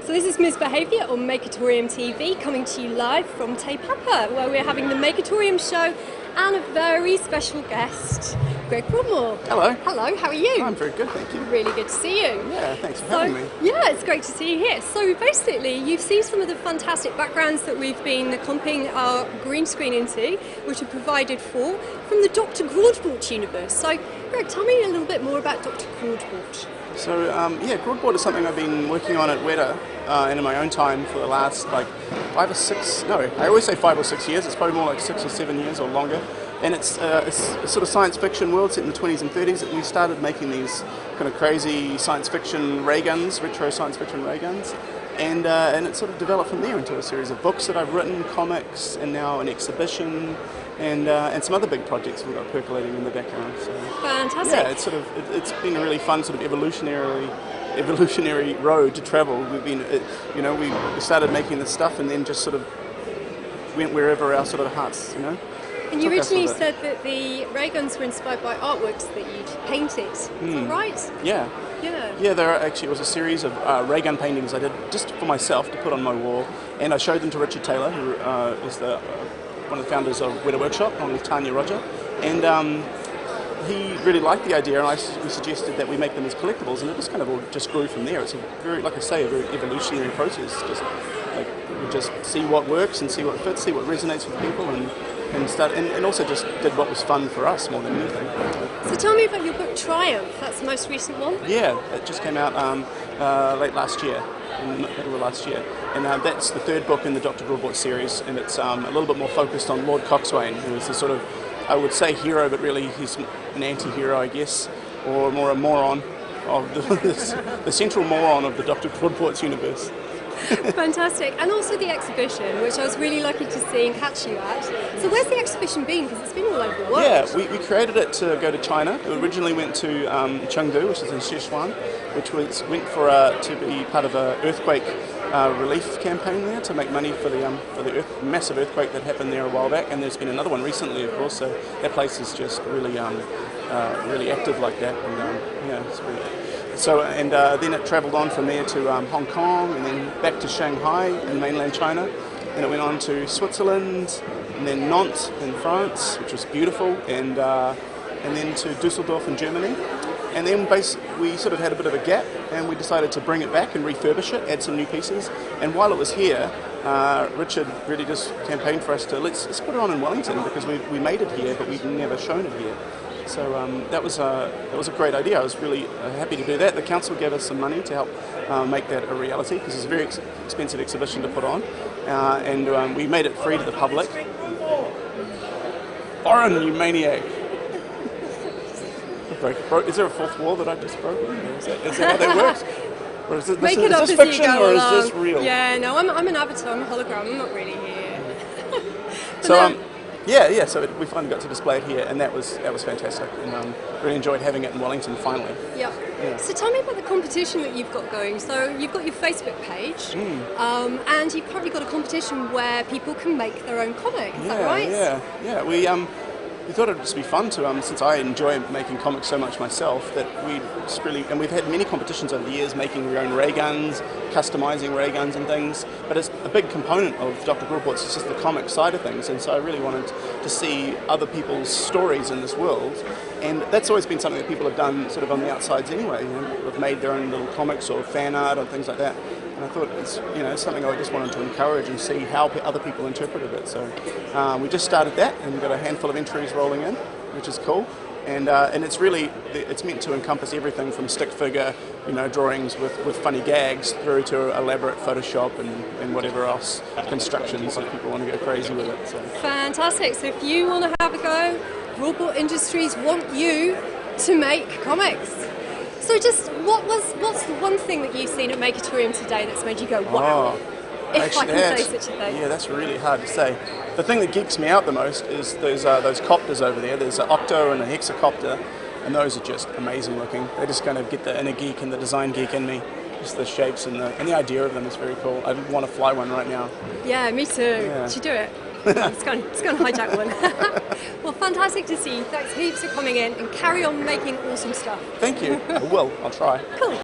So this is Misbehaviour on Makertorium TV, coming to you live from Te Papa, where we're having the Makertorium show and a very special guest, Greg Broadmore. Hello. Hello, how are you? I'm very good, thank you. Really good to see you. Yeah, thanks for having me. Yeah, it's great to see you here. So basically, you've seen some of the fantastic backgrounds that we've been comping our green screen into, which are provided for from the Dr. Broadmore universe. So Greg, tell me a little bit more about Dr. Broadmore. So Broadmore is something I've been working on at Weta and in my own time for the last I always say 5 or 6 years, it's probably more like 6 or 7 years or longer. And it's a sort of science fiction world set in the 20s and 30s, and we started making these kind of crazy science fiction ray guns, retro science fiction ray guns. And it sort of developed from there into a series of books that I've written, comics, and now an exhibition, and some other big projects we've got percolating in the background. So, fantastic. Yeah, it's been a really fun sort of evolutionary road to travel. We've been, we started making this stuff and then just sort of went wherever our sort of hearts, And you originally said that the ray guns were inspired by artworks that you'd painted. Is that right? Yeah. Yeah, it was a series of ray gun paintings I did just for myself to put on my wall, and I showed them to Richard Taylor, who is one of the founders of Weta Workshop, along with Tanya Roger, and he really liked the idea, and we suggested that we make them as collectibles, and it just kind of all just grew from there. It's a very, like I say, a very evolutionary process. We just see what works and see what fits, see what resonates with people, and also just did what was fun for us more than anything. So tell me about your book Triumph. That's the most recent one. Yeah, it just came out late last year, in the middle of last year, and that's the third book in the Dr. Broadmore series, and it's a little bit more focused on Lord Coxswain, who is the sort of, I would say, hero, but really he's an anti-hero, I guess, or more a moron of the central moron of the Dr. Broadmore universe. Fantastic. And also the exhibition, which I was really lucky to see and catch you at. So where's the exhibition been? Because it's been all over the world. Yeah, we created it to go to China. It originally went to Chengdu, which is in Sichuan, which went to be part of an earthquake relief campaign there to make money for the massive earthquake that happened there a while back. And there's been another one recently, of course. So that place is just really active like that. And it's really. So then it travelled on from there to Hong Kong, and then back to Shanghai in mainland China, and it went on to Switzerland, and then Nantes in France, which was beautiful, and then to Dusseldorf in Germany. And then we sort of had a bit of a gap, and we decided to bring it back and refurbish it, add some new pieces. And while it was here, Richard really just campaigned for us to let's put it on in Wellington, because we made it here, but we'd never shown it here. So that was a great idea. I was really happy to do that. The council gave us some money to help make that a reality, because it's a very expensive exhibition to put on, and we made it free to the public. Oren, you maniac! Is there a fourth wall that I've just broken? Is that how that works? Or is this fiction or is this real? Yeah, no, I'm an avatar, I'm a hologram, I'm not really here. So we finally got to display it here, and that was fantastic, and really enjoyed having it in Wellington finally. Yeah. So tell me about the competition that you've got going. So you've got your Facebook page, and you've currently got a competition where people can make their own comic. Is that right? Yeah. We thought it'd just be fun to, since I enjoy making comics so much myself, that we've had many competitions over the years making your own ray guns, customizing ray guns and things, but it's a big component of Dr. Broadmore's, it's just the comic side of things, and so I really wanted to see other people's stories in this world, and that's always been something that people have done sort of on the outsides anyway, they've made their own little comics or fan art or things like that. And I thought it's something I just wanted to encourage and see how other people interpreted it. So we just started that, and we've got a handful of entries rolling in, which is cool. And it's meant to encompass everything from stick figure, drawings with funny gags, through to elaborate Photoshop and whatever else constructions if people want to go crazy with it. So. Fantastic. So if you want to have a go, Broadmore Industries want you to make comics. So what's the one thing that you've seen at Makertorium today that's made you go, wow, if I can say such a thing? Yeah, that's really hard to say. The thing that geeks me out the most is those copters over there. There's an octo and a hexacopter, and those are just amazing looking. They just kind of get the inner geek and the design geek in me. Just the shapes and the idea of them is very cool. I want to fly one right now. Yeah, me too. Yeah. Should do it. Let's go and hijack one. Well, fantastic to see you. Thanks heaps for coming in, and carry on making awesome stuff. Thank you. I will. I'll try. Cool.